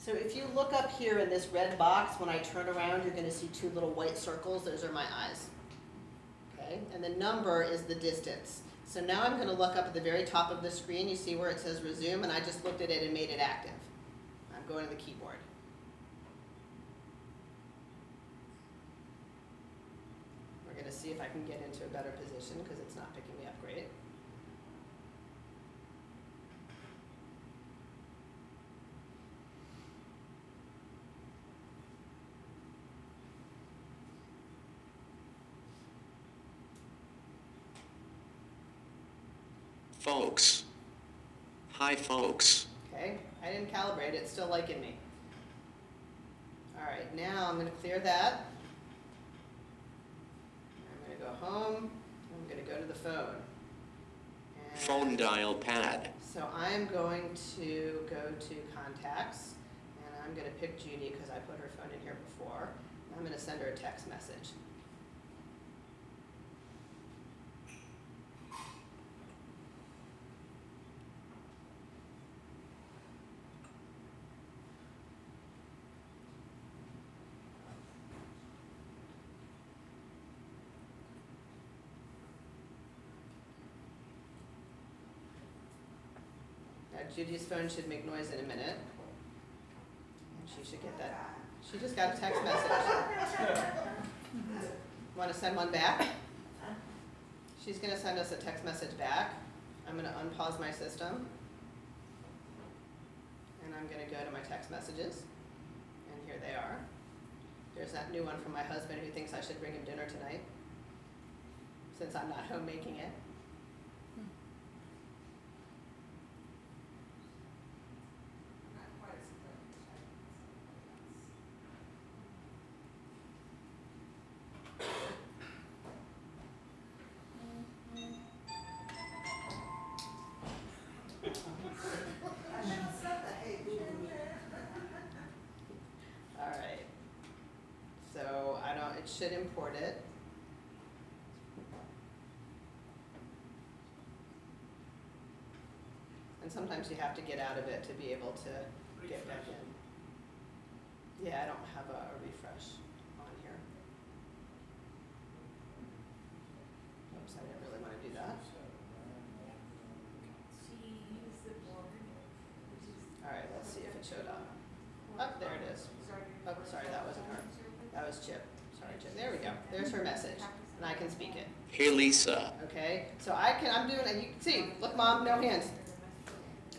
So if you look up here in this red box, when I turn around, you're going to see two little white circles. Those are my eyes. Okay, and the number is the distance. So now I'm going to look up at the very top of the screen. You see where it says resume, and I just looked at it and made it active. I'm going to the keyboard. We're going to see if I can get into a better position because it's not picking me up great. Folks. Hi, folks. Okay, I didn't calibrate, it's still liking me. All right, now I'm going to clear that. I'm going to go home. I'm going to go to the phone. And Phone dial pad. so I'm going to go to contacts, and I'm going to pick Judy because I put her phone in here before. I'm going to send her a text message. Now Judy's phone should make noise in a minute. And she should get that. She just got a text message. Want to send one back? She's going to send us a text message back. I'm going to unpause my system. And I'm going to go to my text messages. And here they are. There's that new one from my husband who thinks I should bring him dinner tonight, since I'm not home making it. All right. So it should import it. And sometimes you have to get out of it to be able to get back in. Yeah, I don't have a refresh on here. Oops, I didn't really want to do that. All right, let's see if it showed up. Oh, there it is. Oh, sorry, that wasn't her. That was Chip. Sorry, Chip. There we go. There's her message, and I can speak it. Hey, Lisa. Okay, so I'm doing, and you can see, look, Mom, no hands.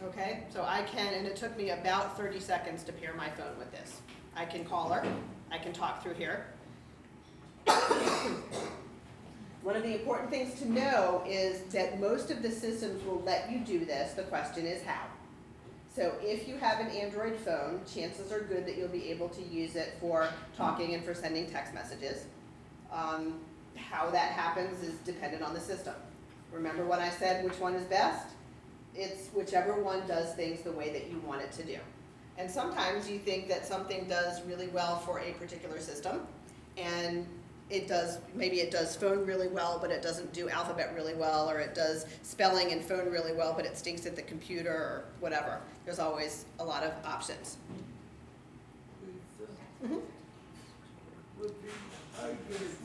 Okay, so I can, and it took me about 30 seconds to pair my phone with this. I can call her. I can talk through here. One of the important things to know is that most of the systems will let you do this. The question is how. So if you have an Android phone, chances are good that you'll be able to use it for talking and for sending text messages. How that happens is dependent on the system. Remember when I said which one is best? It's whichever one does things the way that you want it to do. And sometimes you think that something does really well for a particular system, and maybe it does phone really well, but it doesn't do alphabet really well, or it does spelling and phone really well, but it stinks at the computer, or whatever. There's always a lot of options. Mm-hmm. With the iPads,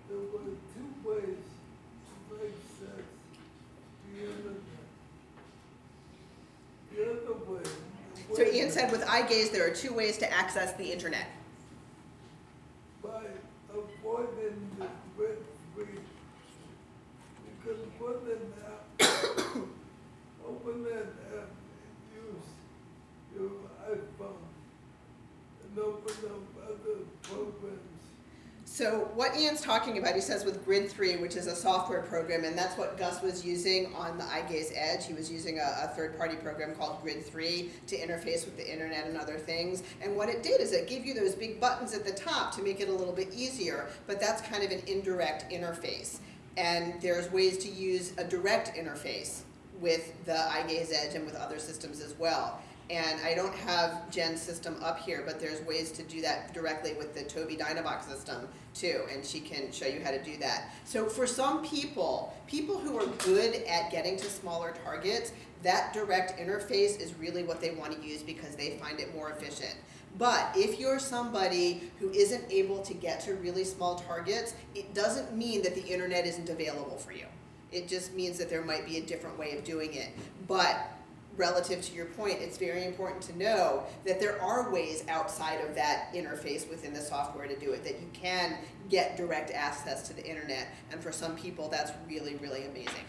there were two ways to access the internet. The other way. So Ian said with eye gaze, there are two ways to access the internet. By avoiding the red screen, you can put an app, open that app and use your iPhone and open up other programs. So what Ian's talking about, he says with Grid 3, which is a software program, and that's what Gus was using on the iGaze Edge. He was using a third-party program called Grid 3 to interface with the internet and other things. And what it did is it gave you those big buttons at the top to make it a little bit easier, but that's kind of an indirect interface. And there's ways to use a direct interface with the iGaze Edge and with other systems as well. And I don't have Jen's system up here, but there's ways to do that directly with the Tobii Dynabox system too, and she can show you how to do that. So for some people who are good at getting to smaller targets, that direct interface is really what they want to use because they find it more efficient. But if you're somebody who isn't able to get to really small targets, it doesn't mean that the internet isn't available for you. It just means that there might be a different way of doing it. But relative to your point, it's very important to know that there are ways outside of that interface within the software to do it, that you can get direct access to the internet. And for some people, that's really, really amazing.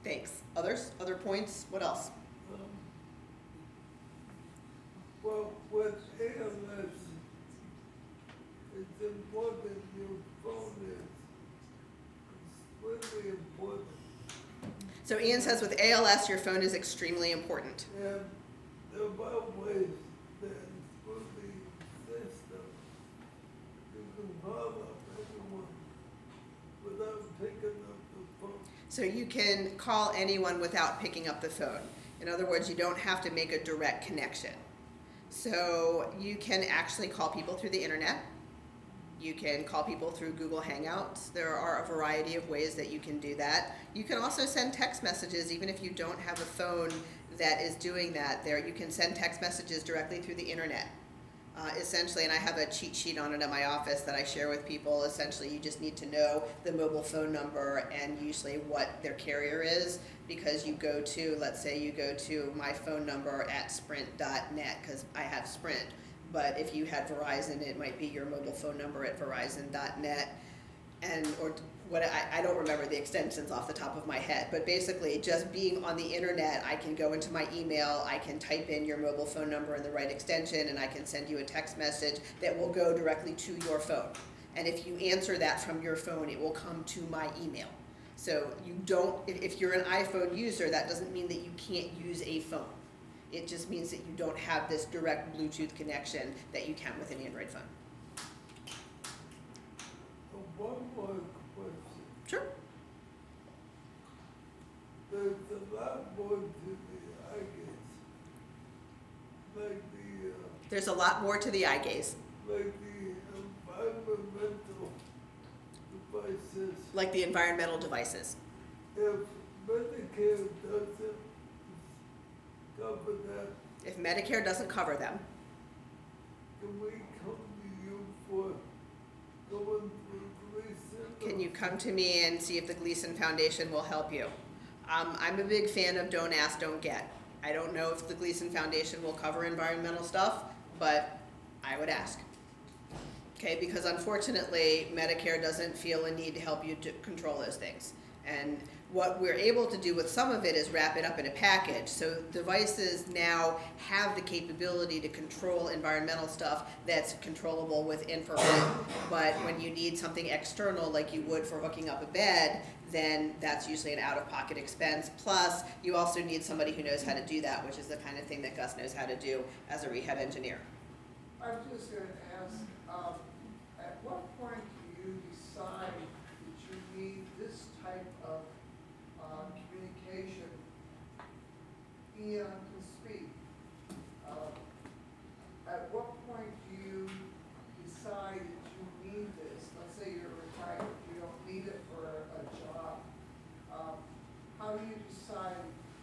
Thanks. Others? Other points? What else? Well, with ALS, it's important your phone is really important. So Ian says with ALS, your phone is extremely important. And there are ways that through the system, you can call up anyone without picking up the phone. So you can call anyone without picking up the phone. In other words, you don't have to make a direct connection. So you can actually call people through the internet. You can call people through Google Hangouts. There are a variety of ways that you can do that. You can also send text messages even if you don't have a phone that is doing that. There, you can send text messages directly through the internet. Essentially, and I have a cheat sheet on it at my office that I share with people. Essentially, you just need to know the mobile phone number and usually what their carrier is, because you go to, let's say you go to my phone number at sprint.net, because I have Sprint. But if you had Verizon, it might be your mobile phone number at verizon.net, and or what I don't remember the extensions off the top of my head. But basically, just being on the internet, I can go into my email, I can type in your mobile phone number and the right extension, and I can send you a text message that will go directly to your phone. And if you answer that from your phone, it will come to my email. So you don't, if you're an iPhone user, that doesn't mean that you can't use a phone. It just means that you don't have this direct Bluetooth connection that you can with an Android phone. One more question. Sure. There's a lot more to the eye gaze. Like the, There's a lot more to the eye gaze. like the environmental devices. Like the environmental devices. If Medicare doesn't cover that, If Medicare doesn't cover them, can we come to you for going through Gleason? can you come to me and see if the Gleason Foundation will help you? I'm a big fan of don't ask, don't get. I don't know if the Gleason Foundation will cover environmental stuff, but I would ask. Okay, because unfortunately, Medicare doesn't feel a need to help you to control those things. And what we're able to do with some of it is wrap it up in a package. So devices now have the capability to control environmental stuff that's controllable with infrared. But when you need something external like you would for hooking up a bed, then that's usually an out-of-pocket expense. Plus, you also need somebody who knows how to do that, which is the kind of thing that Gus knows how to do as a rehab engineer. I'm just going to ask, at what point do you decide that you need this type of communication? Ian can speak. At what point do you decide that you need this? Let's say you're retired, you don't need it for a job. How do you decide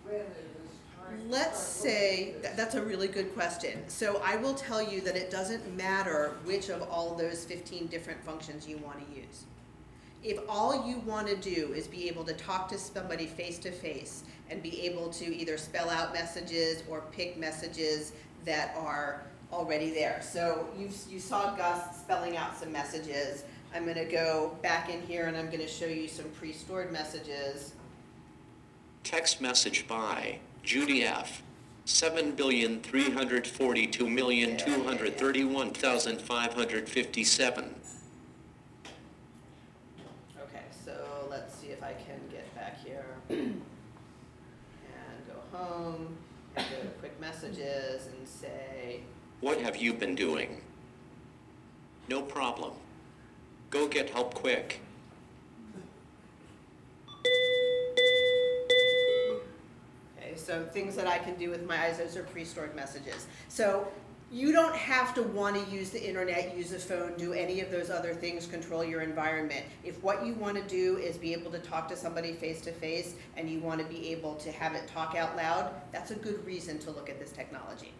when it is time to Let's start looking say, at this? that's a really good question. So I will tell you that it doesn't matter which of all those 15 different functions you want to use. If all you want to do is be able to talk to somebody face to face and be able to either spell out messages or pick messages that are already there. So you saw Gus spelling out some messages. I'm going to go back in here and I'm going to show you some pre-stored messages. Text message by Judy F. 7,342,231,557. Okay, so let's see if I can get back here and go home and go to quick messages and say, What have you been doing? No problem. Go get help quick. okay, So things that I can do with my eyes, those are pre-stored messages. So you don't have to want to use the internet, use a phone, do any of those other things, control your environment. If what you want to do is be able to talk to somebody face to face and you want to be able to have it talk out loud, that's a good reason to look at this technology.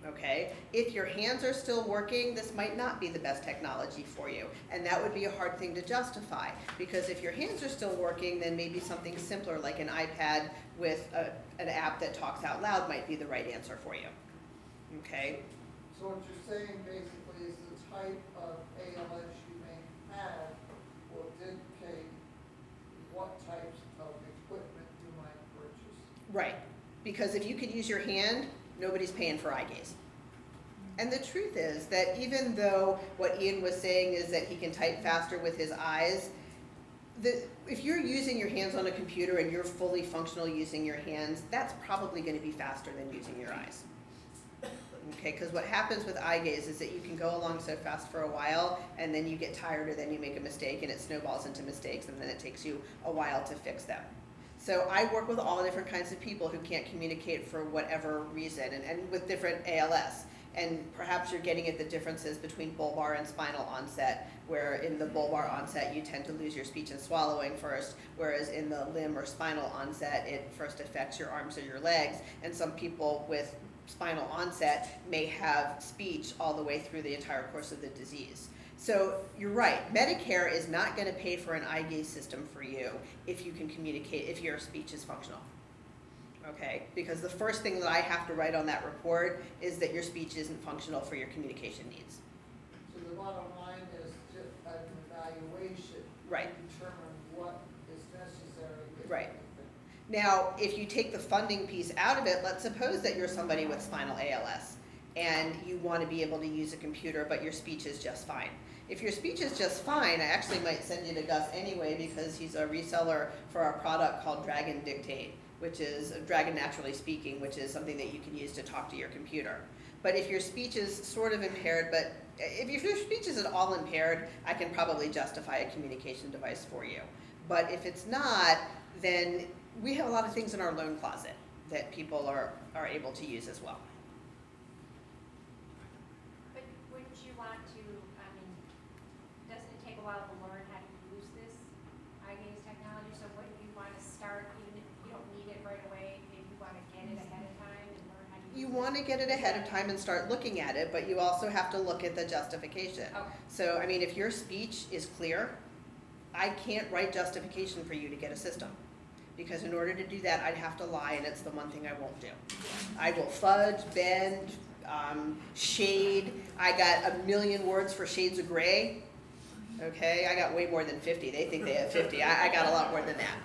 Okay? If your hands are still working, this might not be the best technology for you. And that would be a hard thing to justify. Because if your hands are still working, then maybe something simpler like an iPad with an app that talks out loud might be the right answer for you. Okay? So what you're saying basically is the type of ALS you may have will dictate what types of equipment you might purchase. Right. Because if you could use your hand, nobody's paying for eye gaze. And the truth is that even though what Ian was saying is that he can type faster with his eyes, if you're using your hands on a computer and you're fully functional using your hands, that's probably going to be faster than using your eyes. Okay, because what happens with eye gaze is that you can go along so fast for a while and then you get tired or then you make a mistake and it snowballs into mistakes and then it takes you a while to fix them. So I work with all different kinds of people who can't communicate for whatever reason and with different ALS. And perhaps you're getting at the differences between bulbar and spinal onset, where in the bulbar onset you tend to lose your speech and swallowing first, whereas in the limb or spinal onset it first affects your arms or your legs. And some people with spinal onset may have speech all the way through the entire course of the disease. So you're right, Medicare is not going to pay for an eye gaze system for you if you can communicate, if your speech is functional. Okay, because the first thing that I have to write on that report is that your speech isn't functional for your communication needs. So the bottom line is just an evaluation. Right. To determine what is necessary. Right. Now, if you take the funding piece out of it, let's suppose that you're somebody with spinal ALS and you want to be able to use a computer, but your speech is just fine. If your speech is just fine, I actually might send you to Gus anyway because he's a reseller for our product called Dragon Dictate, which is Dragon Naturally Speaking, which is something that you can use to talk to your computer. But if your speech is sort of impaired, but if your speech is at all impaired, I can probably justify a communication device for you. But if it's not, then we have a lot of things in our loan closet that people are able to use as well. But wouldn't you want to, I mean, doesn't it take a while to learn how to use this eye gaze technology? So wouldn't you want to start, even if you don't need it right away, maybe you want to get it ahead of time and learn how to use it? You want to get it ahead of time and start looking at it, but you also have to look at the justification. Okay. So, I mean, if your speech is clear, I can't write justification for you to get a system. Because in order to do that, I'd have to lie, and it's the one thing I won't do. I will fudge, bend, shade. I got a million words for shades of gray. Okay, I got way more than 50. They think they have 50. I got a lot more than that.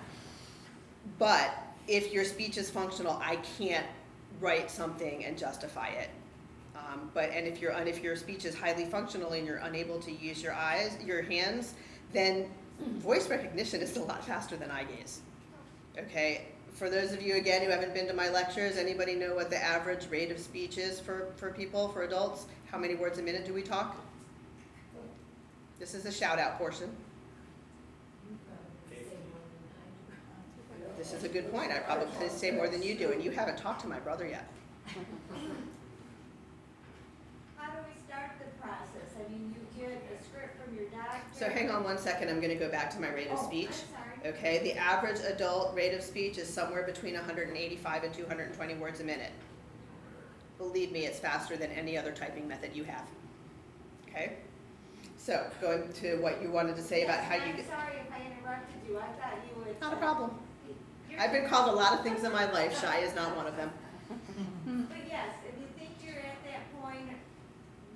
But if your speech is functional, I can't write something and justify it. And if your speech is highly functional and you're unable to use your eyes, your hands, then voice recognition is a lot faster than eye gaze. Okay, for those of you, again, who haven't been to my lectures, anybody know what the average rate of speech is for people, for adults? How many words a minute do we talk? This is the shout-out portion. This is a good point. I probably say more than you do, and you haven't talked to my brother yet. How do we start the process? I mean, you get a script from your doctor. So hang on one second. I'm going to go back to my rate of speech. I'm sorry. Okay, the average adult rate of speech is somewhere between 185 and 220 words a minute. Believe me, it's faster than any other typing method you have. Okay? So, going to what you wanted to say about how you get... I'm sorry if I interrupted you. I thought you would... Not a problem. I've been called a lot of things in my life. Shy is not one of them. But yes, if you think you're at that point,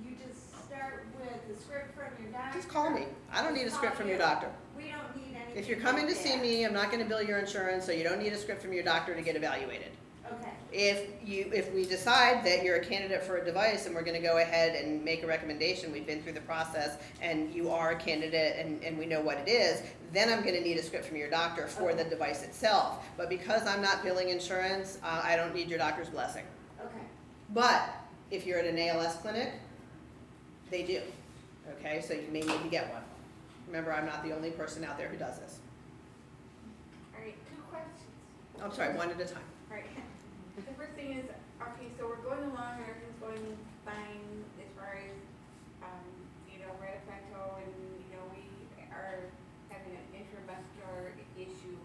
you just start with a script from your doctor. Just call me. I don't need a script from your doctor. We don't need anything. If you're coming to like see that. me, I'm not going to bill your insurance, so you don't need a script from your doctor to get evaluated. Okay. If we decide that you're a candidate for a device and we're going to go ahead and make a recommendation, we've been through the process and you are a candidate and we know what it is, then I'm going to need a script from your doctor for the device itself. But because I'm not billing insurance, I don't need your doctor's blessing. Okay. But if you're at an ALS clinic, they do. Okay, so you may need to get one. Remember, I'm not the only person out there who does this. All right, 2 questions. I'm sorry, one at a time. All right. The first thing is, okay, so we're going along and everything's going fine as far as, we're at a plateau and, we are having an intramuscular issue,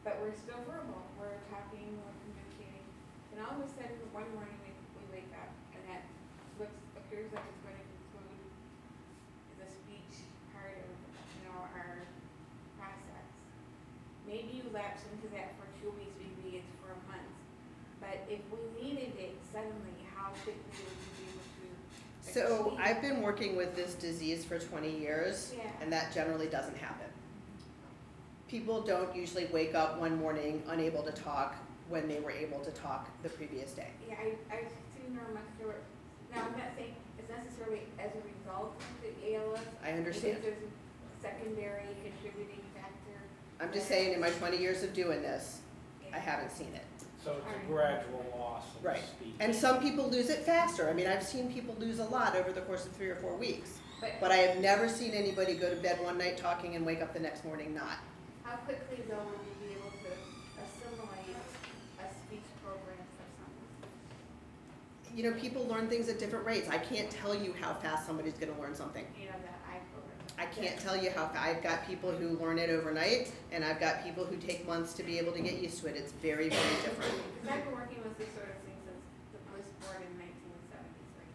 but we're still verbal, we're talking, we're communicating. And all of a sudden, one morning we wake up and that appears like it's going to conclude the speech part of, our process. Maybe you lapse into that for 2 weeks, maybe it's for a month. But if we needed it suddenly, how quickly would you be able to? So I've been working with this disease for 20 years, Yeah. and that generally doesn't happen. People don't usually wake up one morning unable to talk when they were able to talk the previous day. Yeah, I've seen neuromuscular. Now, I'm not saying it's necessarily as a result of the ALS. I understand. Because there's a secondary contributing factor. I'm just saying, in my 20 years of doing this, I haven't seen it. So it's a gradual loss of Right. speech. And some people lose it faster. I mean, I've seen people lose a lot over the course of 3 or 4 weeks. But I have never seen anybody go to bed one night talking and wake up the next morning not. How quickly though would you be able to assimilate a speech program for someone? People learn things at different rates. I can't tell you how fast somebody's gonna learn something. That I program. I can't tell you how, I've got people who learn it overnight, and I've got people who take months to be able to get used to it. It's very, very different. Because I've been working with this sort of thing since the Bliss Board in 1973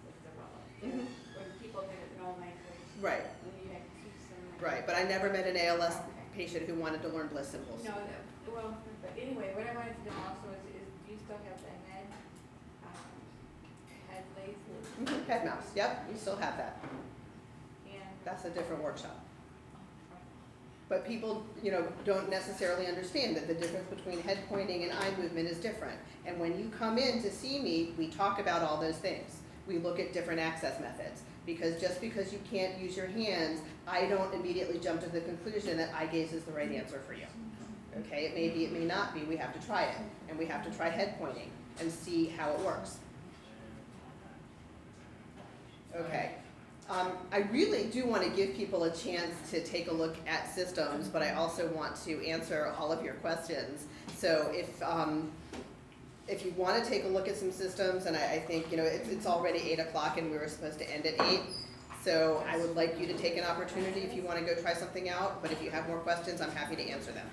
was developed. Mhm. When people didn't know language. Right. And you had to teach them. Right, but I never met an ALS patient who wanted to learn bliss symbols. No, but anyway, what I wanted to know also is do you still have the head laser? Head mouse, yep, we still have that. And That's a different workshop. But people, don't necessarily understand that the difference between head pointing and eye movement is different. And when you come in to see me, we talk about all those things. We look at different access methods. Because just because you can't use your hands, I don't immediately jump to the conclusion that eye gaze is the right answer for you. Okay, it may be, it may not be, we have to try it. And we have to try head pointing and see how it works. Okay. I really do want to give people a chance to take a look at systems, but I also want to answer all of your questions. So if you want to take a look at some systems, and I think, it's already 8 o'clock and we were supposed to end at 8. So I would like you to take an opportunity if you want to go try something out, but if you have more questions, I'm happy to answer them.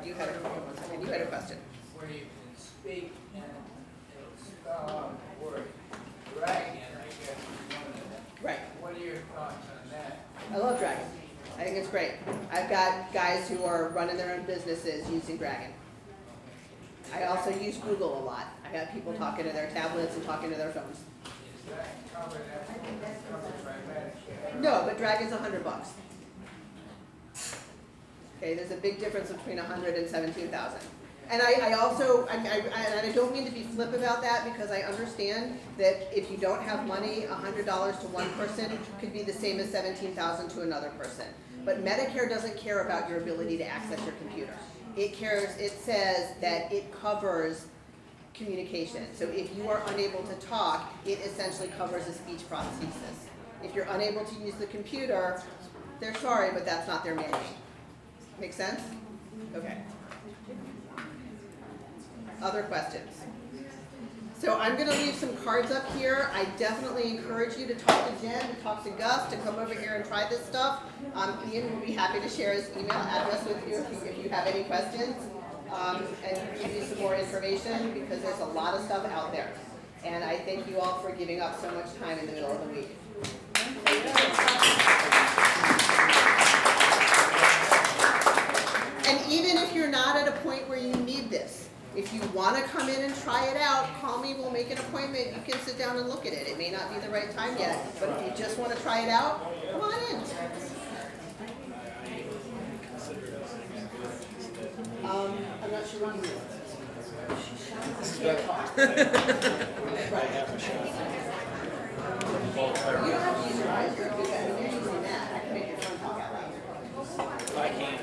You had a question. Where you can speak and it'll spell out the word dragon, I guess is one of them. Right. What are your thoughts on that? I love Dragon. I think it's great. I've got guys who are running their own businesses using Dragon. I also use Google a lot. I got people talking to their tablets and talking to their phones. Is that covered, that's covered by Medicare? No, but Dragon's $100. Okay, there's a big difference between 100 and 17,000. And I don't mean to be flip about that, because I understand that if you don't have money, $100 to one person could be the same as 17,000 to another person. But Medicare doesn't care about your ability to access your computer. It says that it covers communication. So if you are unable to talk, it essentially covers a speech prosthesis. If you're unable to use the computer, they're sorry, but that's not their mandate. Make sense? Okay. Other questions? So I'm going to leave some cards up here. I definitely encourage you to talk to Jen, to talk to Gus, to come over here and try this stuff. Ian will be happy to share his email address with you if you have any questions, and give you some more information, because there's a lot of stuff out there. And I thank you all for giving up so much time in the middle of the week. And even if you're not at a point where you need this, if you want to come in and try it out, call me, we'll make an appointment. You can sit down and look at it. It may not be the right time yet, but if you just want to try it out, come on in. I'm not sure when you You don't have to use your eyes. You're using that. I can make your phone talk out loud. I can't.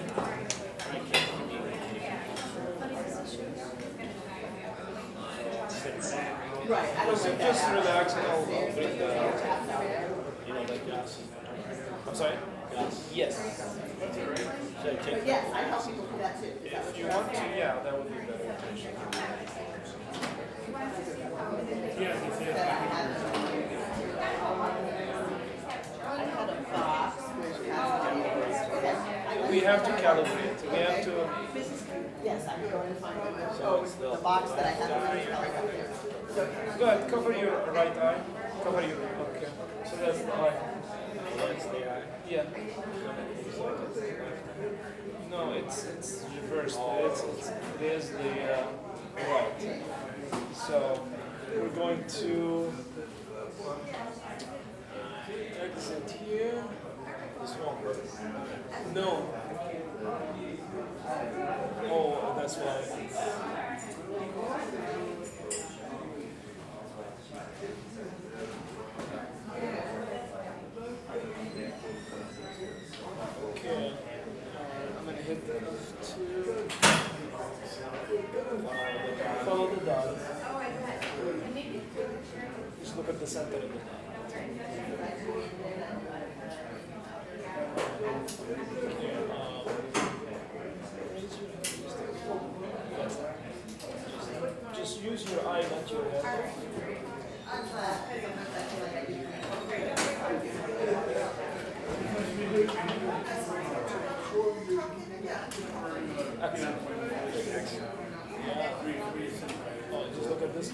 Right, I don't like that. Just relax now a little bit, like, I'm sorry? Yes. But yes, I help people do that too. Is that what If you you're want to, asking? yeah, that would be better. That I had a box which has okay. We have to calibrate. We have to. Yes, I can go and find it. So Oh, it's the box that I had already held up there. So, Go ahead, cover your right eye. Cover your. Okay. So that's the eye. That's the eye. Yeah. No, it's reversed. There's the right. So we're going to exit here. This one. No. Oh, that's why. Okay. I'm gonna hit F2. Follow the dot. Just look at the center of the dot. Just use your eye, not your head. Excellent. Oh, just look at this.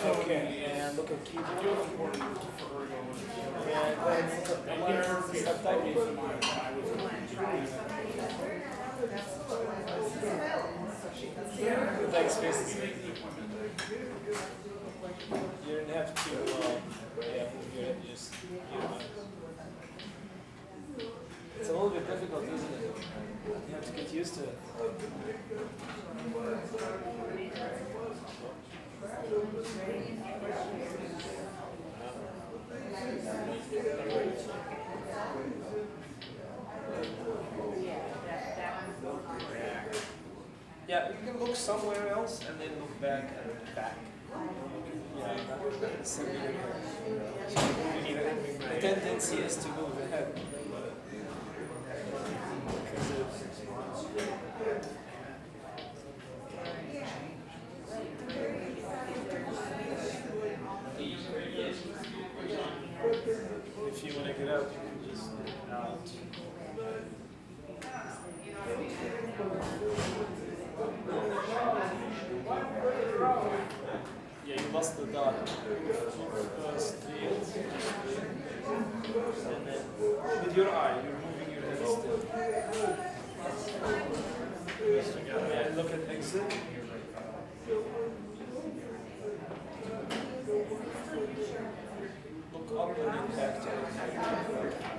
Okay, and look at keyboard. And then look at subtitle. The text space. You didn't have to, yeah, you just, it's a little bit difficult, isn't it? You have to get used to it. Yeah, you can look somewhere else and then look back and back. Yeah, that's the tendency is to move ahead. If you want to get up, you can just out. Yeah, you lost the dot. First, and then with your eye, you're moving your head still. And look at exit. Look up and then back to exit.